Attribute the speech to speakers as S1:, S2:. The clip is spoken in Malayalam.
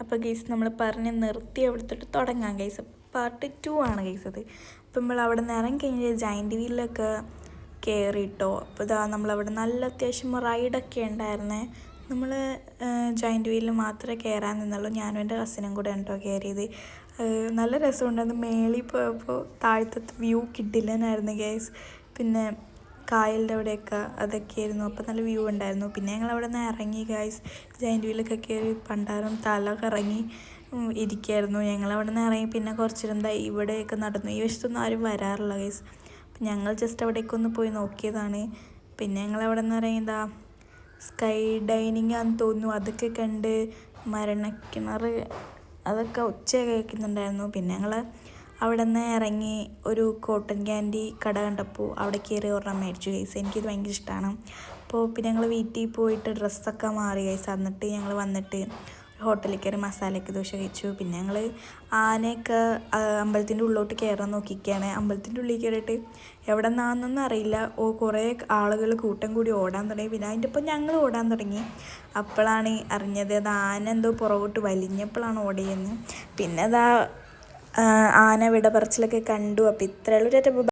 S1: അപ്പോൾ ഗൈസ് നമ്മൾ പറഞ്ഞ് നിർത്തി അവിടുത്തെ തുടങ്ങാം ഗൈസ്. പാർട്ട് 2 ആണ് ഗൈസ് അത്. അപ്പം നമ്മൾ അവിടെ നിന്ന് ഇറങ്ങി കഴിഞ്ഞാൽ ജയൻറ്റ് വീലിലൊക്കെ കയറിയിട്ടോ. അപ്പോൾ ഇതാ നമ്മളവിടെ നല്ല അത്യാവശ്യം റൈഡൊക്കെ ഉണ്ടായിരുന്നേ. നമ്മൾ ജയൻറ്റ് വീലിൽ മാത്രമേ കയറാൻ നിന്നുള്ളൂ. ഞാനും എൻ്റെ കസിനും കൂടെ ഉണ്ടോ കയറിയത്. നല്ല രസമുണ്ടായിരുന്നു. മേളിൽ പോയപ്പോൾ താഴത്തെ വ്യൂ കിട്ടില്ലെന്നായിരുന്നു ഗൈസ്. പിന്നെ കായലിൻ്റെ അവിടെയൊക്കെ അതൊക്കെയായിരുന്നു. അപ്പോൾ നല്ല വ്യൂ ഉണ്ടായിരുന്നു. പിന്നെ ഞങ്ങൾ അവിടെ നിന്ന് ഇറങ്ങി ഗൈസ്. ജയൻറ്റ് വീലൊക്കെ കയറി പണ്ടാരം തല കറങ്ങി ഇരിക്കുകയായിരുന്നു. ഞങ്ങളവിടെ നിന്ന് ഇറങ്ങി പിന്നെ കുറച്ചിരുന്ന ഇവിടെയൊക്കെ നടന്നു. ഈ വശത്തൊന്നും ആരും വരാറില്ല ഗൈസ്. അപ്പം ഞങ്ങൾ ജസ്റ്റ് അവിടേക്കൊന്ന് പോയി നോക്കിയതാണ്. പിന്നെ ഞങ്ങളവിടെ നിന്ന് ഇറങ്ങിയതാ സ്കൈ ഡൈനിങ് ആണെന്ന് തോന്നുന്നു. അതൊക്കെ കണ്ട് മരണക്കിണർ അതൊക്കെ ഉച്ച കേൾക്കുന്നുണ്ടായിരുന്നു. പിന്നെ ഞങ്ങൾ അവിടെ നിന്ന് ഇറങ്ങി ഒരു കോട്ടൺ ക്യാൻഡി കട കണ്ടപ്പോൾ അവിടെ കയറി ഒരെണ്ണം മേടിച്ചു ഗൈസ്. എനിക്കിത് ഭയങ്കര ഇഷ്ടമാണ്. അപ്പോൾ പിന്നെ ഞങ്ങൾ വീട്ടിൽ പോയിട്ട് ഡ്രസ്സൊക്കെ മാറി ഗൈസ്. എന്നിട്ട് ഞങ്ങൾ വന്നിട്ട് ഹോട്ടലിൽ കയറി മസാലയ്ക്ക് ദോശ കഴിച്ചു. പിന്നെ ഞങ്ങൾ ആനയൊക്കെ അമ്പലത്തിൻ്റെ ഉള്ളിലോട്ട് കയറാൻ നോക്കിയിരിക്കുകയാണ്. അമ്പലത്തിൻ്റെ ഉള്ളിൽ കയറിയിട്ട് എവിടെ നിന്നാണെന്നൊന്നും അറിയില്ല. കുറേ ആളുകൾ കൂട്ടം കൂടി ഓടാൻ തുടങ്ങി. പിന്നെ അതിൻ്റെ ഒപ്പം ഞങ്ങൾ ഓടാൻ തുടങ്ങി. അപ്പോഴാണ് അറിഞ്ഞത് അത് ആന എന്തോ പുറകോട്ട് വലിഞ്ഞപ്പോഴാണ് ഓടിയെന്ന്. പിന്നെ അതാ ആന വിട പറച്ചിലൊക്കെ കണ്ടു. അപ്പോൾ ഇത്രയുള്ളൊരു